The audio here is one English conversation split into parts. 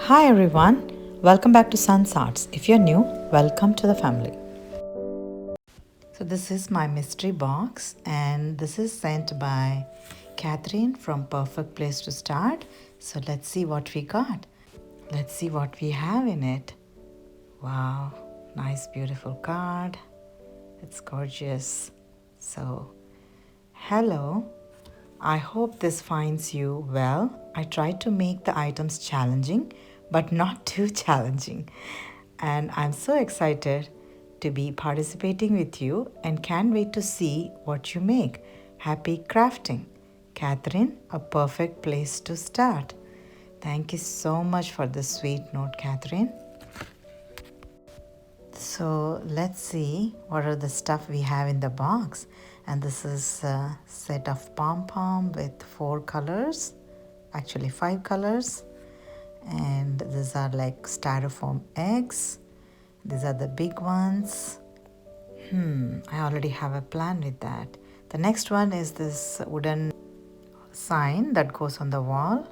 Hi everyone, welcome back to Sun's Arts. If you're new, welcome to the family. So this is my mystery box and this is sent by Catherine from Perfect Place to Start. So let's see what we got. Let's see what we have in it. Wow, nice beautiful card. It's gorgeous. So, hello. I hope this finds you well. I tried to make the items challenging, but not too challenging. And I'm so excited to be participating with you and can't wait to see what you make. Happy crafting. Catherine, a perfect place to start. Thank you so much for the sweet note, Catherine. So let's see what are the stuff we have in the box. And this is a set of pom-pom with 4 colors, actually 5 colors. And these are like styrofoam eggs. These are the big ones. I already have a plan with that. The next one is this wooden sign that goes on the wall.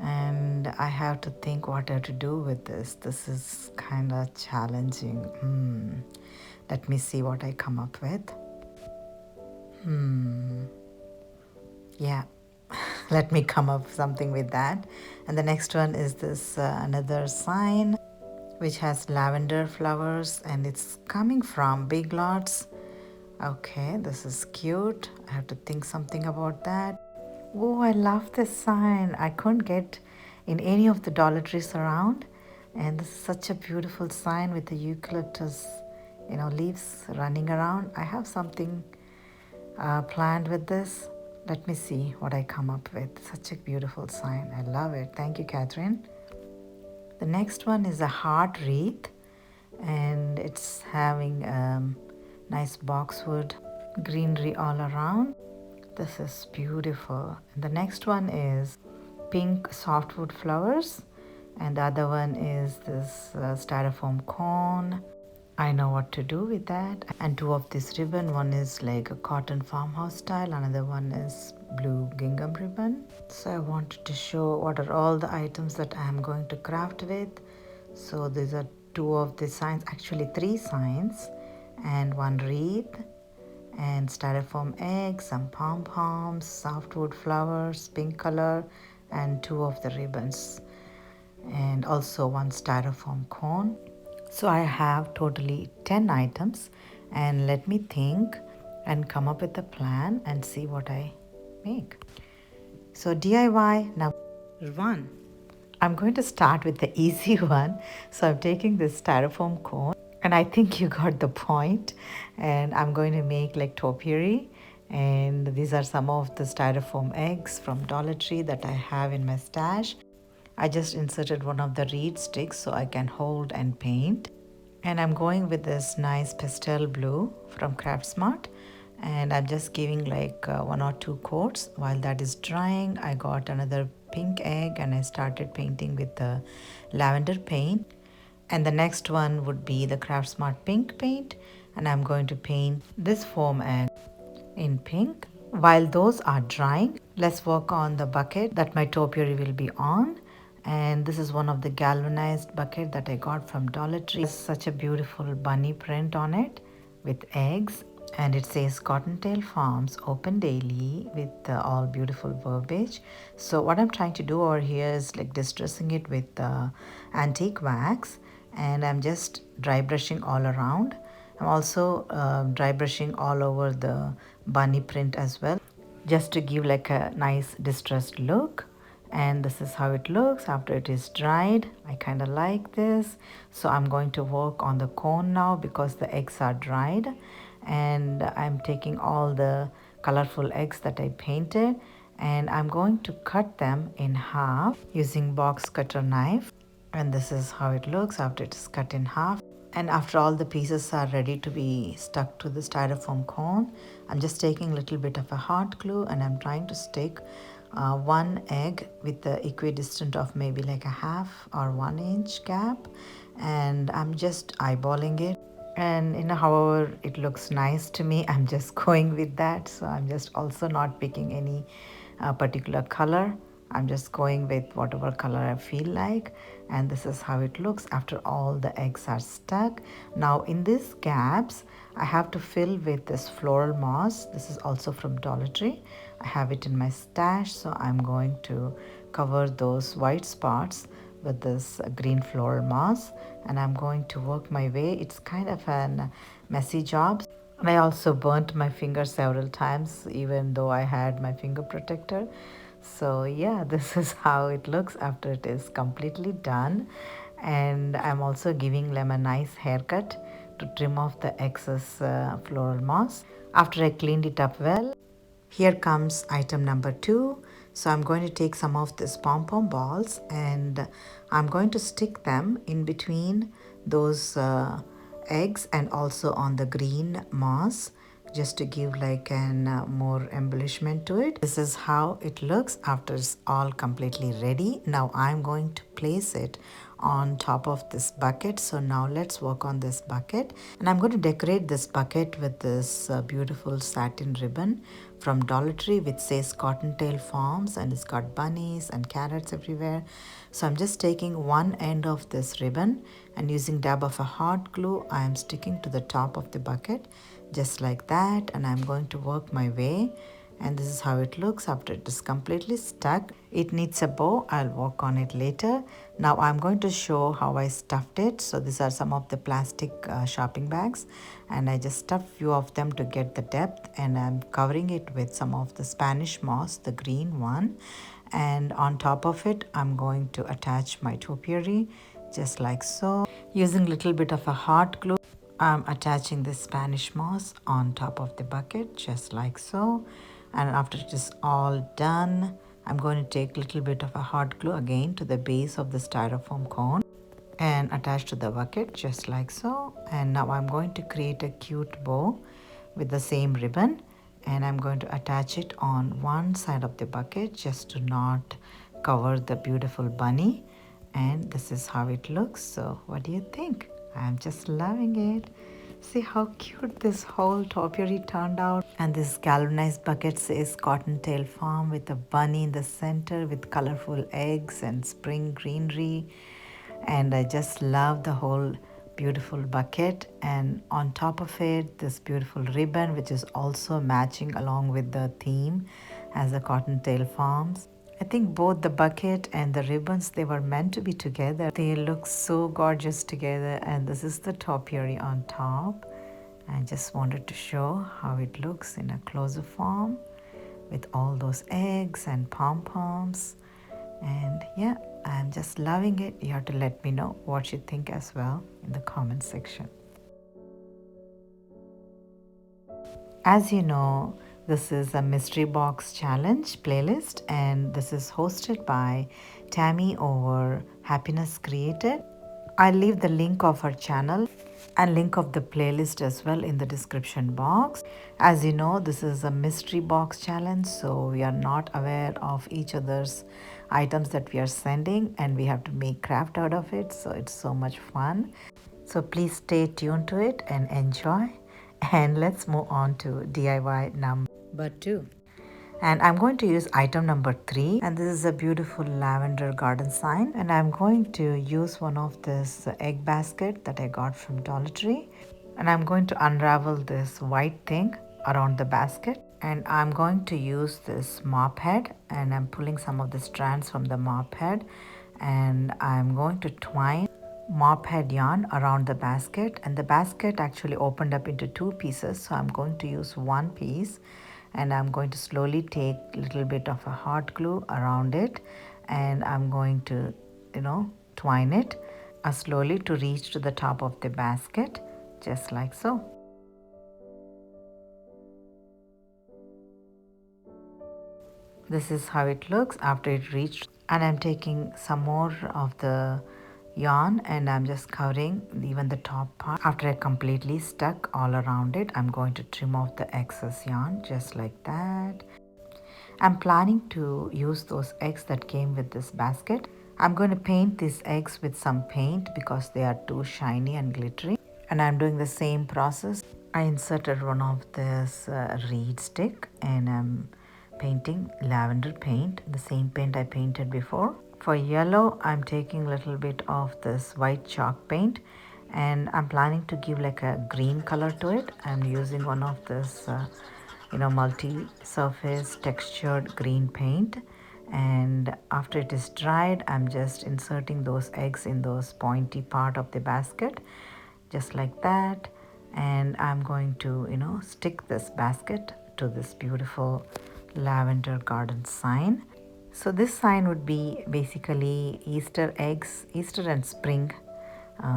And I have to think what I have to do with this. This is kind of challenging. Let me see what I come up with. Yeah, let me come up with something with that. And the next one is this another sign which has lavender flowers and it's coming from Big Lots. Okay, this is cute. I have to think something about that. Oh, I love this sign. I couldn't get in any of the Dollar Trees around. And this is such a beautiful sign with the eucalyptus, leaves running around. I have something planned with this. Let me see what I come up with. Such a beautiful sign. I love it. Thank you, Catherine. The next one is a heart wreath. And it's having nice boxwood greenery all around. This is beautiful. And the next one is pink softwood flowers. And the other one is this styrofoam cone. I know what to do with that. And 2 of this ribbon. One is like a cotton farmhouse style. Another one is blue gingham ribbon. So I wanted to show what are all the items that I am going to craft with. So these are 2 of the signs, actually 3 signs, and 1 wreath, and styrofoam eggs, some pom-poms, softwood flowers, pink color, and 2 of the ribbons, and also 1 styrofoam cone. So I have totally 10 items, and let me think and come up with a plan and see what I make. So DIY number 1. I'm going to start with the easy one. So I'm taking this styrofoam cone and I think you got the point. And I'm going to make like topiary. And these are some of the styrofoam eggs from Dollar Tree that I have in my stash. I just inserted one of the reed sticks so I can hold and paint. And I'm going with this nice pastel blue from Craftsmart. And I'm just giving like 1 or 2 coats. While that is drying, I got another pink egg and I started painting with the lavender paint. And the next one would be the Craftsmart pink paint. And I'm going to paint this foam egg in pink. While those are drying, let's work on the bucket that my topiary will be on. And this is one of the galvanized bucket that I got from Dollar Tree. It's such a beautiful bunny print on it with eggs. And it says Cottontail Farms open daily with all beautiful verbiage. So what I'm trying to do over here is like distressing it with antique wax. And I'm just dry brushing all around. I'm also dry brushing all over the bunny print as well, just to give like a nice distressed look. And this is how it looks after it is dried. I kind of like this. So I'm going to work on the cone now because the eggs are dried. And I'm taking all the colorful eggs that I painted and I'm going to cut them in half using box cutter knife. And this is how it looks after it is cut in half. And after all the pieces are ready to be stuck to the styrofoam cone, I'm just taking a little bit of a hot glue and I'm trying to stick 1 egg with the equidistant of maybe like a half or 1 inch gap. And I'm just eyeballing it. And however it looks nice to me, I'm just going with that. So I'm just also not picking any particular color. I'm just going with whatever color I feel like, and this is how it looks after all the eggs are stuck. Now in these gaps I have to fill with this floral moss. This is also from Dollar Tree. I have it in my stash, so I'm going to cover those white spots with this green floral moss, and I'm going to work my way. It's kind of a messy job, and I also burnt my finger several times even though I had my finger protector. So yeah, this is how it looks after it is completely done. And I'm also giving them a nice haircut to trim off the excess floral moss after I cleaned it up well. Here comes item number 2. So I'm going to take some of these pom-pom balls and I'm going to stick them in between those eggs and also on the green moss, just to give like an more embellishment to it. This is how it looks after it's all completely ready. Now I'm going to place it on top of this bucket. So now let's work on this bucket, and I'm going to decorate this bucket with this beautiful satin ribbon from Dollar Tree which says Cottontail Farms, and it's got bunnies and carrots everywhere. So I'm just taking one end of this ribbon and using dab of a hot glue I am sticking to the top of the bucket just like that, and I'm going to work my way. And this is how it looks after it is completely stuck. It needs a bow. I'll work on it later. Now I'm going to show how I stuffed it. So these are some of the plastic shopping bags, and I just stuffed few of them to get the depth, and I'm covering it with some of the Spanish moss, the green one, and on top of it I'm going to attach my topiary just like so. Using little bit of a hot glue, I'm attaching the Spanish moss on top of the bucket just like so. And after it is all done, I'm going to take a little bit of a hot glue again to the base of the styrofoam cone and attach to the bucket just like so. And now I'm going to create a cute bow with the same ribbon, and I'm going to attach it on one side of the bucket just to not cover the beautiful bunny. And this is how it looks. So what do you think? I'm just loving it. See how cute this whole topiary turned out. And this galvanized bucket says Cottontail Farm with a bunny in the center with colorful eggs and spring greenery. And I just love the whole beautiful bucket, and on top of it this beautiful ribbon which is also matching along with the theme as the Cottontail Farms. I think both the bucket and the ribbons, they were meant to be together. They look so gorgeous together, and this is the topiary on top. I just wanted to show how it looks in a closer form with all those eggs and pom-poms. And yeah, I'm just loving it. You have to let me know what you think as well in the comment section. As you know, this is a mystery box challenge playlist, and this is hosted by Tami over Happiness Created. I'll leave the link of her channel and link of the playlist as well in the description box. As you know, this is a mystery box challenge, so we are not aware of each other's items that we are sending, and we have to make craft out of it. So it's so much fun. So please stay tuned to it and enjoy. And let's move on to DIY number 2. And I'm going to use item number 3, and this is a beautiful lavender garden sign, and I'm going to use one of this egg basket that I got from Dollar Tree, and I'm going to unravel this white thing around the basket, and I'm going to use this mop head, and I'm pulling some of the strands from the mop head, and I'm going to twine mop head yarn around the basket. And the basket actually opened up into 2 pieces, so I'm going to use one piece, and I'm going to slowly take a little bit of a hot glue around it, and I'm going to twine it slowly to reach to the top of the basket just like so. This is how it looks after it reached, and I'm taking some more of the yarn and I'm just covering even the top part. After I completely stuck all around it, I'm going to trim off the excess yarn just like that. I'm planning to use those eggs that came with this basket. I'm going to paint these eggs with some paint because they are too shiny and glittery, and I'm doing the same process. I inserted one of this reed stick and I'm painting lavender paint, the same paint I painted before. For yellow, I'm taking a little bit of this white chalk paint, and I'm planning to give like a green color to it. I'm using one of this multi-surface textured green paint, and after it is dried, I'm just inserting those eggs in those pointy part of the basket, just like that. And I'm going to stick this basket to this beautiful lavender garden sign. So this sign would be basically Easter eggs, Easter and spring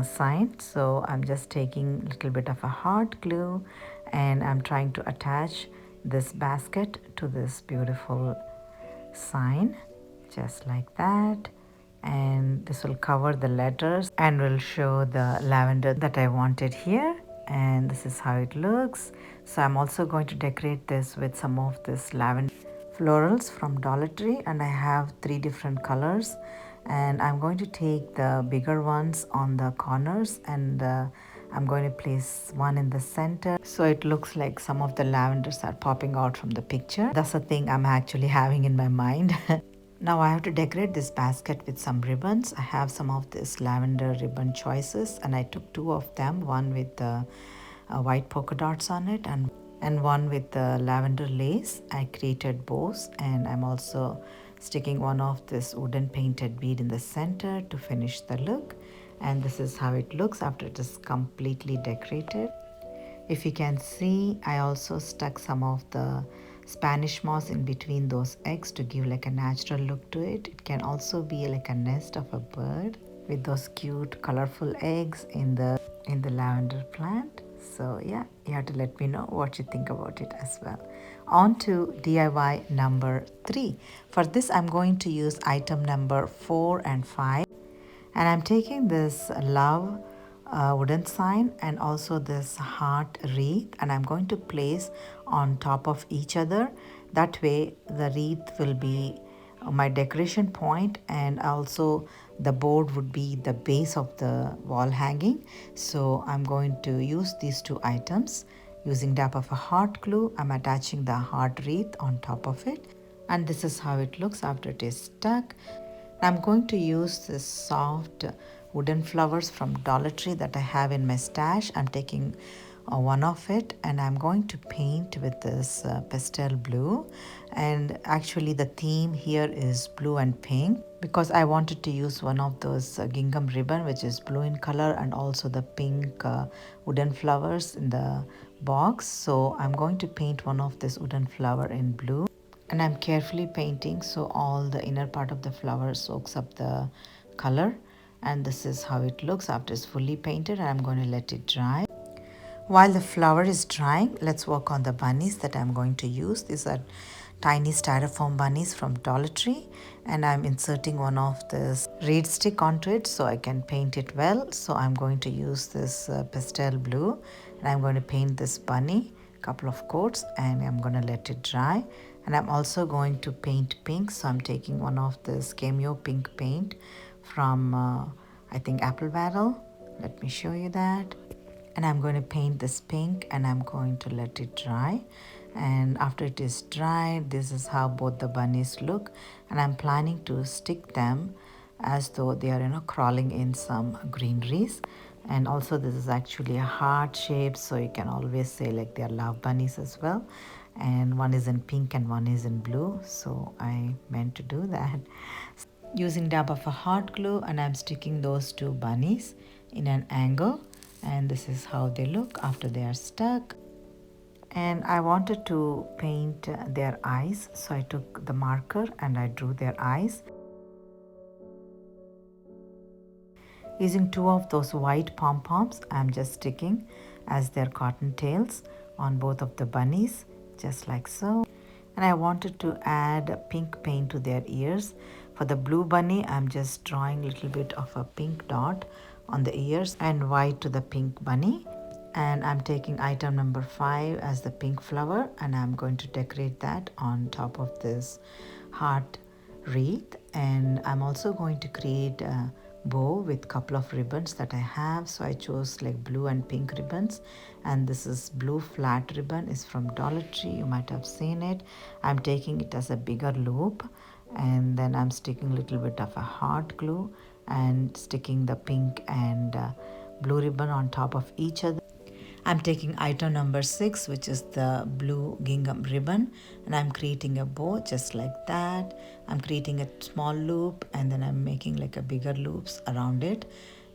sign. So I'm just taking a little bit of a hot glue, and I'm trying to attach this basket to this beautiful sign, just like that. And this will cover the letters and will show the lavender that I wanted here. And this is how it looks. So I'm also going to decorate this with some of this lavender florals from Dollar Tree, and I have 3 different colors, and I'm going to take the bigger ones on the corners, and I'm going to place one in the center so it looks like some of the lavenders are popping out from the picture. That's the thing I'm actually having in my mind. Now I have to decorate this basket with some ribbons. I have some of this lavender ribbon choices, and I took 2 of them, one with the white polka dots on it and one with the lavender lace. I created bows, and I'm also sticking one of this wooden painted bead in the center to finish the look. And this is how it looks after it is completely decorated. If you can see, I also stuck some of the Spanish moss in between those eggs to give like a natural look to it. It can also be like a nest of a bird with those cute colorful eggs in the lavender plant. So yeah, you have to let me know what you think about it as well. On to DIY number 3. For this, I'm going to use item number 4 and 5. And I'm taking this love wooden sign and also this heart wreath, and I'm going to place on top of each other. That way the wreath will be my decoration point, and also the board would be the base of the wall hanging. So I'm going to use these 2 items. Using dab of a hot glue, I'm attaching the heart wreath on top of it, and this is how it looks after it is stuck. I'm going to use this soft wooden flowers from Dollar Tree that I have in my stash. I'm taking one of it, and I'm going to paint with this pastel blue. And actually the theme here is blue and pink, because I wanted to use one of those gingham ribbon which is blue in color, and also the pink wooden flowers in the box. So I'm going to paint one of this wooden flower in blue, and I'm carefully painting so all the inner part of the flower soaks up the color. And this is how it looks after it's fully painted, and I'm going to let it dry. While the flower is drying, let's work on the bunnies that I'm going to use. These are tiny styrofoam bunnies from Dollar Tree, and I'm inserting one of this reed stick onto it so I can paint it well. So I'm going to use this pastel blue, and I'm going to paint this bunny couple of coats, and I'm going to let it dry. And I'm also going to paint pink, so I'm taking one of this cameo pink paint from I think Apple Barrel. Let me show you that. And I'm going to paint this pink, and I'm going to let it dry. And after it is dried, this is how both the bunnies look, and I'm planning to stick them as though they are crawling in some greeneries. And also this is actually a heart shape, so you can always say like they are love bunnies as well. And one is in pink and one is in blue, so I meant to do that. Using dab of a hot glue, and I'm sticking those 2 bunnies in an angle, and this is how they look after they are stuck. And I wanted to paint their eyes, so I took the marker and I drew their eyes. Using 2 of those white pom-poms, I'm just sticking as their cotton tails on both of the bunnies, just like so. And I wanted to add pink paint to their ears. For the blue bunny, I'm just drawing a little bit of a pink dot on the ears and white to the pink bunny. And I'm taking item number 5 as the pink flower, and I'm going to decorate that on top of this heart wreath. And I'm also going to create bow with couple of ribbons that I have. So I chose like blue and pink ribbons, and this is blue flat ribbon, is from Dollar Tree. You might have seen it. I'm taking it as a bigger loop, and then I'm sticking a little bit of a hot glue and sticking the pink and blue ribbon on top of each other. I'm taking item number 6, which is the blue gingham ribbon, and I'm creating a bow just like that. I'm creating a small loop, and then I'm making like a bigger loops around it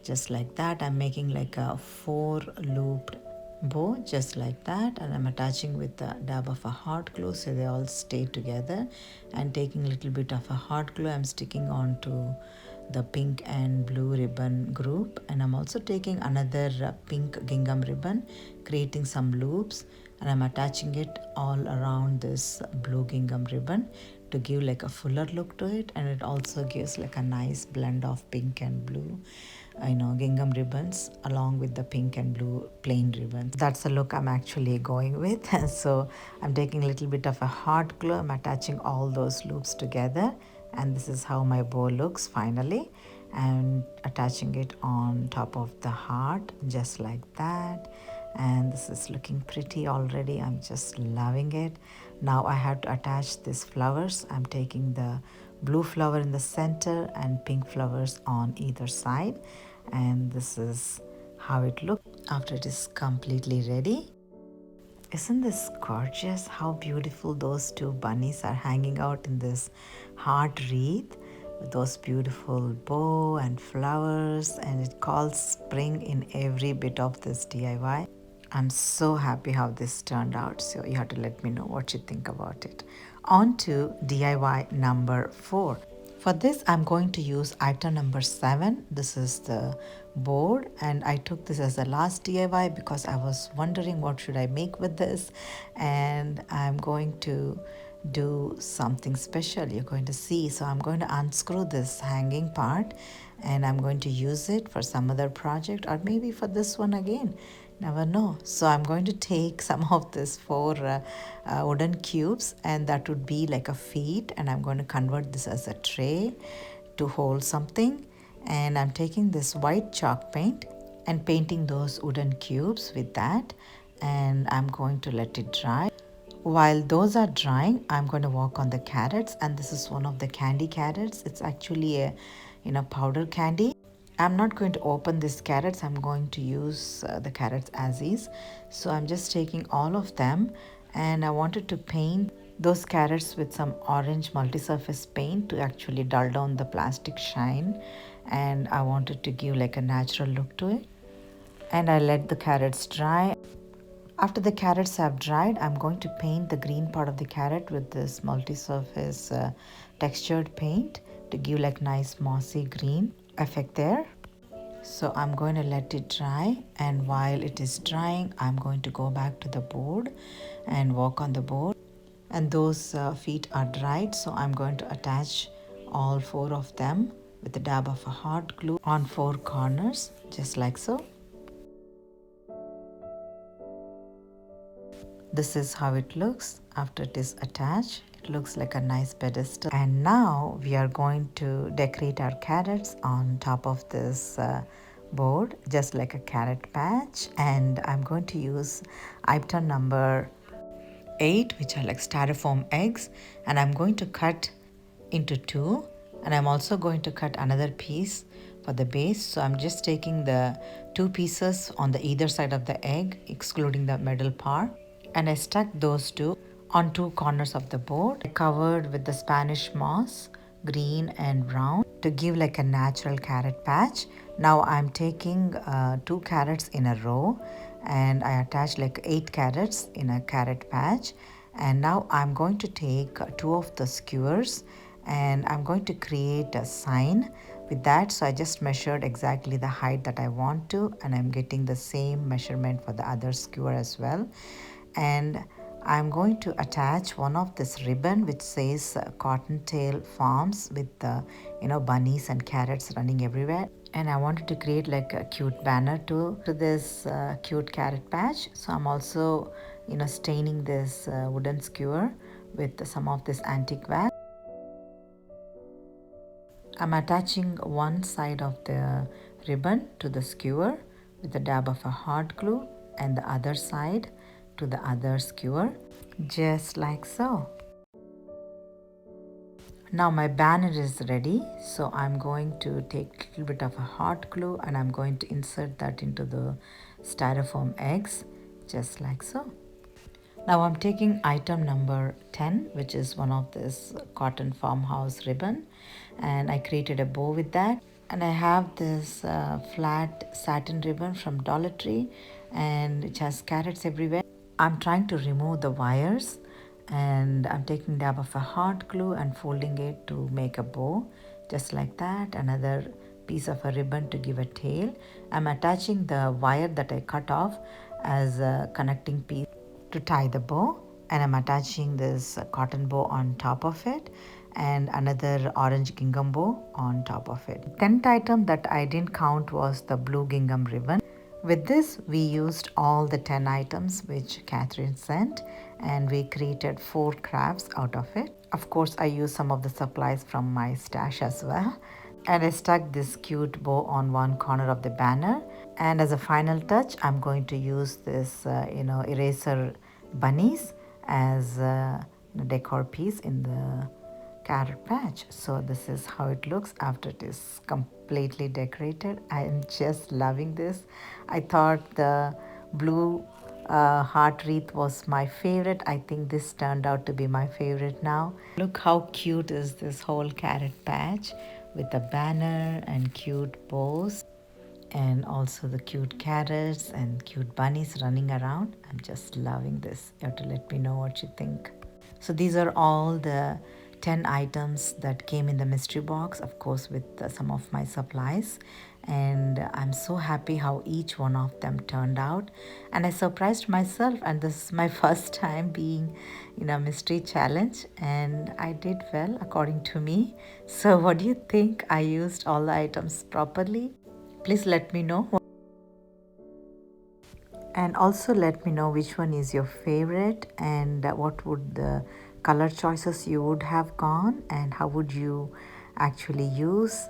just like that. I'm making like a 4 looped bow just like that, and I'm attaching with a dab of a hot glue so they all stay together, and taking a little bit of a hot glue, I'm sticking on to the pink and blue ribbon group, and I'm also taking another pink gingham ribbon, creating some loops, and I'm attaching it all around this blue gingham ribbon to give like a fuller look to it, and it also gives like a nice blend of pink and blue gingham ribbons along with the pink and blue plain ribbons. That's the look I'm actually going with. So I'm taking a little bit of a hot glue, I'm attaching all those loops together, and this is how my bow looks finally, and attaching it on top of the heart just like that. And this is looking pretty already. I'm just loving it. Now I have to attach these flowers. I'm taking the blue flower in the center and pink flowers on either side, and this is how it looks after it is completely ready. Isn't this gorgeous? How beautiful those two bunnies are hanging out in this heart wreath with those beautiful bow and flowers, and it calls spring in every bit of this DIY. I'm so happy how this turned out, so you have to let me know what you think about it. On to DIY number 4. For this, I'm going to use item number 7. This is the board, and I took this as the last DIY because I was wondering what should I make with this, and I'm going to do something special. You're going to see. So I'm going to unscrew this hanging part, and I'm going to use it for some other project, or maybe for this one again. Never know. So I'm going to take some of this 4 wooden cubes, and that would be like a feet, and I'm going to convert this as a tray to hold something. And I'm taking this white chalk paint and painting those wooden cubes with that, and I'm going to let it dry. While those are drying, I'm going to work on the carrots, and this is one of the candy carrots. It's actually a powder candy. I'm not going to open these carrots. I'm going to use the carrots as is. So I'm just taking all of them, and I wanted to paint those carrots with some orange multi-surface paint to actually dull down the plastic shine, and I wanted to give like a natural look to it. And I let the carrots dry. After the carrots have dried, I'm going to paint the green part of the carrot with this multi-surface textured paint to give like nice mossy green effect there. So I'm going to let it dry, and while it is drying, I'm going to go back to the board and work on the board. And those feet are dried, so I'm going to attach all 4 of them with a dab of a hot glue on 4 corners, just like so. This is how it looks after it is attached. It looks like a nice pedestal. And now we are going to decorate our carrots on top of this board, just like a carrot patch. And I'm going to use item number 8, which are like styrofoam eggs, and I'm going to cut into 2, and I'm also going to cut another piece for the base. So I'm just taking the 2 pieces on the either side of the egg, excluding the middle part, and I stuck those 2 on 2 corners of the board. I covered with the Spanish moss, green and brown, to give like a natural carrot patch. Now I'm taking 2 carrots in a row, and I attached like 8 carrots in a carrot patch. And now I'm going to take 2 of the skewers, and I'm going to create a sign with that. So I just measured exactly the height that I want to, and I'm getting the same measurement for the other skewer as well. And I'm going to attach one of this ribbon which says Cottontail Farms with bunnies and carrots running everywhere. And I wanted to create like a cute banner to this cute carrot patch. So I'm also staining this wooden skewer with some of this antique wax. I'm attaching one side of the ribbon to the skewer with a dab of a hot glue and the other side to the other skewer, just like so. Now my banner is ready, so I'm going to take a little bit of a hot glue and I'm going to insert that into the styrofoam eggs, just like so. Now I'm taking item number 10, which is one of this cotton farmhouse ribbon, and I created a bow with that. And I have this flat satin ribbon from Dollar Tree, and it has carrots everywhere. I'm trying to remove the wires, and I'm taking dab of a hot glue and folding it to make a bow, just like that. Another piece of a ribbon to give a tail. I'm attaching the wire that I cut off as a connecting piece to tie the bow, and I'm attaching this cotton bow on top of it and another orange gingham bow on top of it. 10th item that I didn't count was the blue gingham ribbon. With this, we used all the 10 items which Catherine sent, and we created 4 crafts out of it. Of course, I used some of the supplies from my stash as well. And I stuck this cute bow on one corner of the banner. And as a final touch, I'm going to use this, eraser bunnies as a decor piece in the carrot patch. So this is how it looks after it is completely decorated. I am just loving this. I thought the blue heart wreath was my favorite. I think this turned out to be my favorite now. Look how cute is this whole carrot patch with the banner and cute bows and also the cute carrots and cute bunnies running around. I'm just loving this. You have to let me know what you think. So these are all the 10 items that came in the mystery box, of course with some of my supplies, and I'm so happy how each one of them turned out. And I surprised myself, and this is my first time being in a mystery challenge, and I did well according to me. So what do you think? I used all the items properly? Please let me know. And also let me know which one is your favorite and what would the color choices you would have gone, and how would you actually use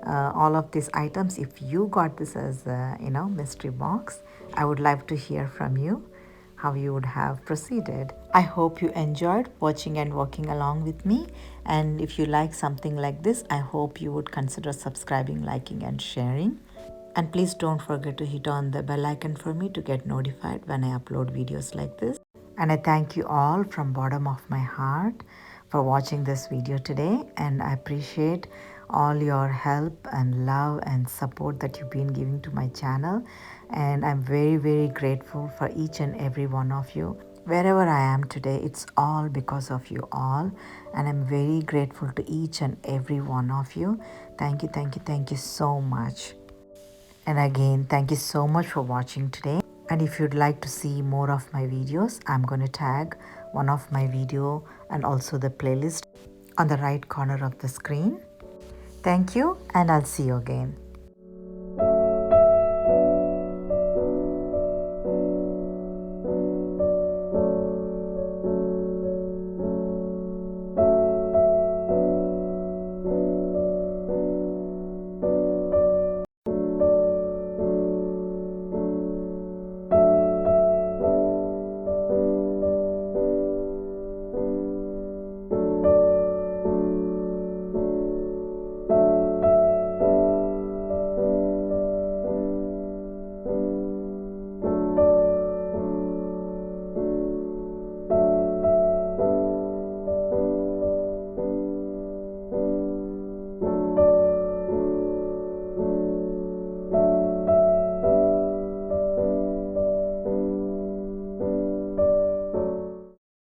all of these items if you got this as a mystery box. I would love to hear from you how you would have proceeded. I hope you enjoyed watching and working along with me, and if you like something like this, I hope you would consider subscribing, liking and sharing. And please don't forget to hit on the bell icon for me to get notified when I upload videos like this. And I thank you all from bottom of my heart for watching this video today, and I appreciate all your help and love and support that you've been giving to my channel, and I'm very grateful for each and every one of you. Wherever I am today, it's all because of you all, and I'm very grateful to each and every one of you. Thank you so much. And again, thank you so much for watching today. And if you'd like to see more of my videos, I'm going to tag one of my video and also the playlist on the right corner of the screen. Thank you, and I'll see you again.